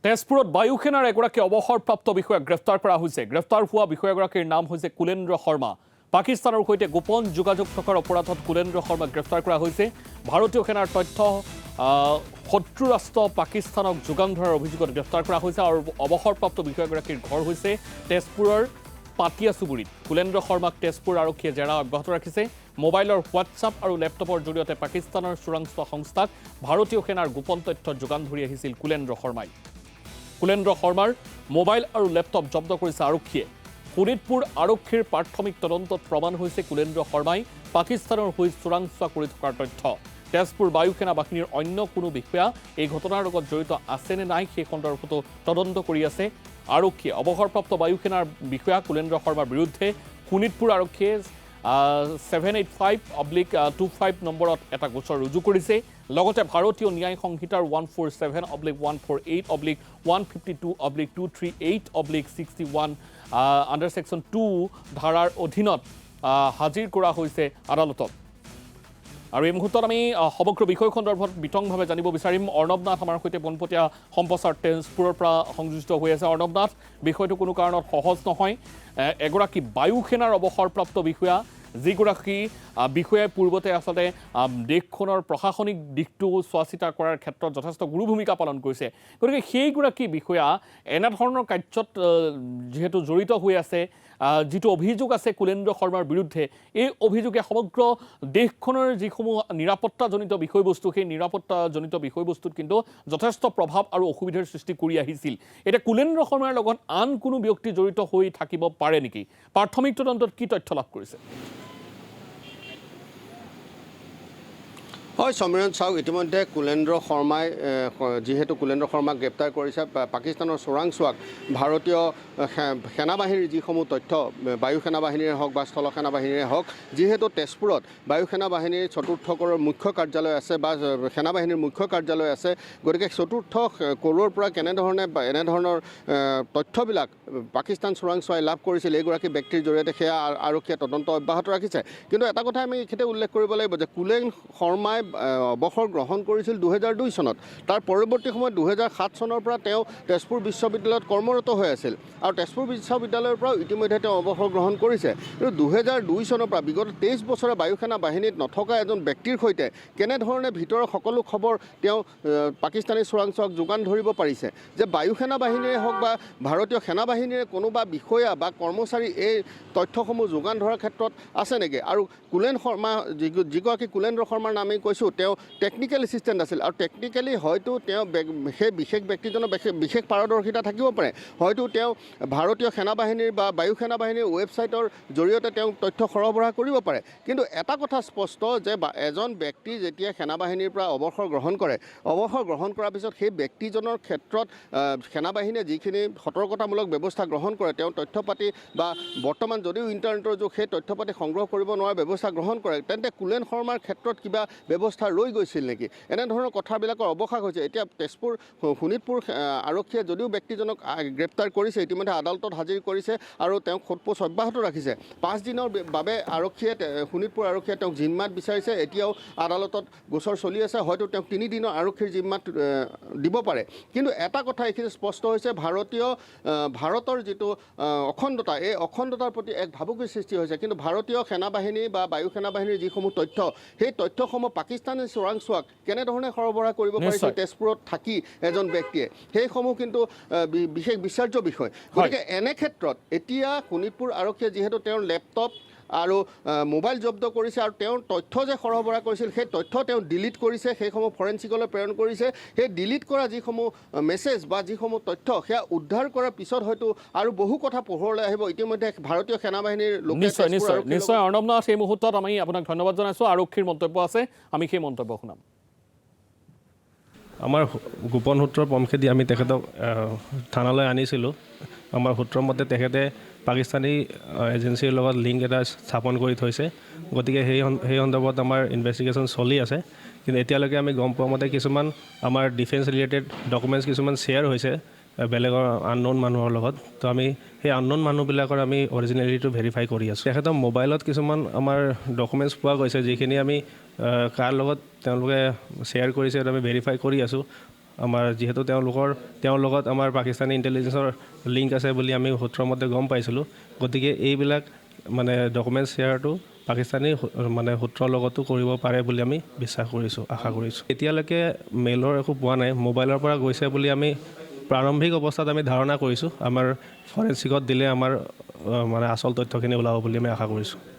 তেজপুৰত বায়ুসেনাৰ এগৰাকী অৱসৰপ্ৰাপ্ত বিষয়াক গ্ৰেপ্তাৰ কৰা হৈছে। গ্ৰেপ্তাৰ হোৱা বিষয়াগৰাকীৰ নাম হৈছে কুলেন্দ্ৰ শৰ্মা। পাকিস্তানৰ সৈতে গোপন যোগাযোগ থকাৰ অপৰাধত কুলেন্দ্ৰ শৰ্মাক গ্ৰেপ্তাৰ কৰা হৈছে। ভাৰতীয় সেনাৰ তথ্য শত্ৰু ৰাষ্ট্ৰ পাকিস্তানক যোগান ধৰাৰ অভিযোগত গ্ৰেপ্তাৰ কৰা হৈছে আৰু অৱসৰপ্ৰাপ্ত বিষয়াগৰাকীৰ ঘৰ হৈছে তেজপুৰৰ পাতিয়া চুবুৰীত। কুলেন্দ্ৰ শৰ্মাক তেজপুৰ আৰক্ষীয়ে জেৰা অব্যাহত ৰাখিছে। মোবাইলৰ হোৱাটছআপ আৰু লেপটপৰ জৰিয়তে পাকিস্তানৰ চোৰাংচোৱা সংস্থাক ভাৰতীয় সেনাৰ গোপন তথ্য যোগান ধৰি আহিছিল কুলেন্দ্ৰ শৰ্মাই। কুলেন্দ্ৰ শৰ্মাৰ মোবাইল আৰু লেপটপ জব্দ কৰিছে আৰক্ষীয়ে। শোণিতপুৰ আৰক্ষীৰ প্ৰাথমিক তদন্তত প্ৰমাণ হৈছে কুলেন্দ্ৰ শৰ্মাই পাকিস্তানৰ হৈ চোৰাংচোৱা কৰি থকাৰ তথ্য। তেজপুৰ বায়ু সেনা বাহিনীৰ অন্য কোনো বিষয়া এই ঘটনাৰ লগত জড়িত আছে নে নাই সেই সন্দৰ্ভতো তদন্ত কৰি আছে আৰক্ষীয়ে। অৱসৰপ্ৰাপ্ত বায়ু সেনাৰ বিষয়া কুলেন্দ্ৰ শৰ্মাৰ বিৰুদ্ধে শোণিতপুৰ আৰক্ষীয়ে 785/25 নম্বৰত এটা গোচৰ ৰুজু কৰিছে। লগতে ভাৰতীয় ন্যায় সংহিতাৰ 147/148/152/238/61 আণ্ডাৰ ছেকশ্যন 2 ধাৰাৰ অধীনত হাজিৰ কৰা হৈছে আদালতত। আৰু এই মুহূৰ্তত আমি সমগ্ৰ বিষয় সন্দৰ্ভত বিতংভাৱে জানিব বিচাৰিম। অৰ্ণৱ নাথ আমাৰ সৈতে পোনপটীয়া সম্প্ৰচাৰ তেজপুৰৰ পৰা সংযোজিত হৈ আছে। অৰ্ণৱ নাথ, বিষয়টো কোনো কাৰণত সহজ নহয়। এগৰাকী বায়ু সেনাৰ অৱসৰপ্ৰাপ্ত বিষয়া, যিগৰাকী বিষয়াই পূৰ্বতে আচলতে দেশখনৰ প্ৰশাসনিক দিশটো চোৱা চিতা কৰাৰ ক্ষেত্ৰত যথেষ্ট গুৰু ভূমিকা পালন কৰিছে। গতিকে সেইগৰাকী বিষয়া এনেধৰণৰ কাৰ্যত যিহেতু জড়িত হৈ আছে, যিটো অভিযোগ আছে কুলেন্দ্ৰ শৰ্মাৰ বিৰুদ্ধে, এই অভিযোগে সমগ্ৰ দেশখনৰ যিসমূহ নিৰাপত্তাজনিত বিষয়বস্তু, সেই নিৰাপত্তাজনিত বিষয়বস্তুত কিন্তু যথেষ্ট প্ৰভাৱ আৰু অসুবিধাৰ সৃষ্টি কৰি আহিছিল। এতিয়া কুলেন্দ্ৰ শৰ্মাৰ লগত আন কোনো ব্যক্তি জড়িত হৈ থাকিব পাৰে নেকি? প্ৰাথমিক তদন্তত কি তথ্য লাভ কৰিছে? হয় সমীৰণ, চাওক, ইতিমধ্যে কুলেন্দ্ৰ শৰ্মাই যিহেতু কুলেন্দ্ৰ শৰ্মাক গ্ৰেপ্তাৰ কৰিছে পাকিস্তানৰ চোৰাংচোৱাক ভাৰতীয় সেনাবাহিনীৰ যিসমূহ তথ্য, বায়ু সেনাবাহিনীৰে হওক বা স্থল সেনাবাহিনীৰে হওক, যিহেতু তেজপুৰত বায়ু সেনাবাহিনীৰ চতুৰ্থ কৰৰ মুখ্য কাৰ্যালয় আছে বা সেনাবাহিনীৰ মুখ্য কাৰ্যালয় আছে, গতিকে চতুৰ্থ কৰৰ পৰা কেনেধৰণে এনেধৰণৰ তথ্যবিলাক পাকিস্তান চোৰাংচোৱাই লাভ কৰিছিল এইগৰাকী ব্যক্তিৰ জৰিয়তে সেয়া আৰক্ষীয়ে তদন্ত অব্যাহত ৰাখিছে। কিন্তু এটা কথা আমি এইখিনিতে উল্লেখ কৰিব লাগিব যে কুলেন্দ্ৰ শৰ্মাই অৱসৰ গ্ৰহণ কৰিছিল 2002 চনত। তাৰ পৰৱৰ্তী সময়ত 2007 চনৰ পৰা তেওঁ তেজপুৰ বিশ্ববিদ্যালয়ত কৰ্মৰত হৈ আছিল আৰু তেজপুৰ বিশ্ববিদ্যালয়ৰ পৰাও ইতিমধ্যে তেওঁ অৱসৰ গ্ৰহণ কৰিছে। কিন্তু 2002 চনৰ পৰা বিগত 23 বছৰে বায়ু সেনা বাহিনীত নথকা এজন ব্যক্তিৰ সৈতে কেনেধৰণে ভিতৰৰ সকলো খবৰ তেওঁ পাকিস্তানী চোৰাংচোৱাক যোগান ধৰিব পাৰিছে, যে বায়ু সেনা বাহিনীৰে হওক বা ভাৰতীয় সেনাবাহিনীৰে কোনোবা বিষয়া বা কৰ্মচাৰী এই তথ্যসমূহ যোগান ধৰাৰ ক্ষেত্ৰত আছে নেকি? আৰু কুলেন্দ্ৰ শৰ্মা, যিগৰাকী কুলেন্দ্ৰ শৰ্মাৰ নামেই কৈছোঁ, তেওঁ টেকনিকেল এছিষ্টেণ্ট আছিল আৰু টেকনিকেলি হয়তো তেওঁ সেই বিশেষ ব্যক্তিজনৰ বিশেষ পাৰদৰ্শিতা থাকিব পাৰে। হয়তো তেওঁ ভাৰতীয় সেনাবাহিনীৰ বা বায়ু সেনাবাহিনীৰ ৱেবছাইটৰ জৰিয়তে তেওঁ তথ্য সৰবৰাহ কৰিব পাৰে। কিন্তু এটা কথা স্পষ্ট যে এজন ব্যক্তি যেতিয়া সেনাবাহিনীৰ পৰা অৱসৰ গ্ৰহণ কৰে, অৱসৰ গ্ৰহণ কৰাৰ পিছত সেই ব্যক্তিজনৰ ক্ষেত্ৰত সেনাবাহিনীয়ে যিখিনি সতৰ্কতামূলক ব্যৱস্থা গ্ৰহণ কৰে, তেওঁ তথ্য পাতি বা বৰ্তমান যদিও ইণ্টাৰনেটৰ যুগ, সেই তথ্য পাতি সংগ্ৰহ কৰিব নোৱাৰা ব্যৱস্থা গ্ৰহণ কৰে, তেন্তে কুলেন্দ্ৰ শৰ্মাৰ ক্ষেত্ৰত কিবা ব্যৱস্থা ৰৈ গৈছিল নেকি? এনেধৰণৰ কথাবিলাকৰ অৱকাশ হৈছে। এতিয়া তেজপুৰ শোণিতপুৰ আৰক্ষীয়ে যদিও ব্যক্তিজনক গ্ৰেপ্তাৰ কৰিছে, ইতিমধ্যে আদালতত হাজিৰ কৰিছে আৰু তেওঁক সোধপোছ অব্যাহত ৰাখিছে। 5 দিনৰ বাবে আৰক্ষীয়ে শোণিতপুৰ আৰক্ষীয়ে তেওঁক জিম্মাত বিচাৰিছে। এতিয়াও আদালতত গোচৰ চলি আছে, হয়তো তেওঁক 3 দিনৰ আৰক্ষীৰ জিম্মাত দিব পাৰে। কিন্তু এটা কথা এইখিনি স্পষ্ট হৈছে, ভাৰতৰ যিটো অখণ্ডতা, এই অখণ্ডতাৰ প্ৰতি এক ভাবুকিৰ সৃষ্টি হৈছে। কিন্তু ভাৰতীয় সেনাবাহিনী বা বায়ু সেনাবাহিনীৰ যিসমূহ তথ্য, সেই তথ্যসমূহ পাকিস্তানী চোৰাংচোৱাক কেনেধৰণে সৰবৰাহ কৰিব পাৰিছে তেজপুৰত থাকি এজন ব্যক্তিয়ে, সেইসমূহ কিন্তু বিশেষ বিচাৰ্য বিষয়। গতিকে এনে ক্ষেত্ৰত এতিয়া শোণিতপুৰ আৰক্ষীয়ে যিহেতু তেওঁৰ লেপটপ আৰু মোবাইল জব্দ কৰিছে আৰু তেওঁৰ তথ্য যে সৰবৰাহ কৰিছিল সেই তথ্য তেওঁ ডিলিট কৰিছে, সেইসমূহ ফৰেনচিকলৈ প্ৰেৰণ কৰিছে। সেই ডিলিট কৰা যিসমূহ মেছেজ বা যিসমূহ তথ্য, সেয়া উদ্ধাৰ কৰাৰ পিছত হয়তো আৰু বহু কথা পোহৰলৈ আহিব। ইতিমধ্যে ভাৰতীয় সেনাবাহিনীৰ নিশ্চয় অৰ্ণৱ নাথ, এই মুহূৰ্তত আমি আপোনাক ধন্যবাদ জনাইছোঁ। আৰক্ষীৰ মন্তব্য আছে, আমি সেই মন্তব্য শুনাম। আমাৰ গোপন সূত্ৰৰ পমখেদি আমি তেখেতক থানালৈ আনিছিলোঁ। আমাৰ সূত্ৰৰ মতে তেখেতে পাকিস্তানী এজেঞ্চিৰ লগত লিংক এটা স্থাপন কৰি থৈছে। গতিকে সেই সন্দৰ্ভত আমাৰ ইনভেষ্টিগেশ্যন চলি আছে। কিন্তু এতিয়ালৈকে আমি গম পোৱা মতে কিছুমান আমাৰ ডিফেন্স ৰিলেটেড ডকুমেণ্টছ কিছুমান শ্বেয়াৰ হৈছে বেলেগৰ আননোন মানুহৰ লগত। তো আমি সেই আননোন মানুহবিলাকৰ আমি অৰিজিনেলিটিটো ভেৰিফাই কৰি আছোঁ। তেখেতৰ মোবাইলত কিছুমান আমাৰ ডকুমেণ্টছ পোৱা গৈছে, যিখিনি আমি কাৰ লগত তেওঁলোকে শ্বেয়াৰ কৰিছে আমি ভেৰিফাই কৰি আছোঁ। আমাৰ যিহেতু তেওঁৰ লগত আমাৰ পাকিস্তানী ইণ্টেলিজেন্সৰ লিংক আছে বুলি আমি সূত্ৰৰ মতে গম পাইছিলোঁ গতিকে এইবিলাক মানে ডকুমেণ্ট শ্বেয়াৰটো পাকিস্তানী মানে সূত্ৰৰ লগতো কৰিব পাৰে বুলি আমি বিশ্বাস কৰিছোঁ আশা কৰিছোঁ এতিয়ালৈকে মেইলৰ একো পোৱা নাই মোবাইলৰ পৰা গৈছে বুলি আমি প্ৰাৰম্ভিক অৱস্থাত আমি ধাৰণা কৰিছোঁ আমাৰ ফৰেনচিকত দিলে আমাৰ মানে আচল তথ্যখিনি ওলাব বুলি আমি আশা কৰিছোঁ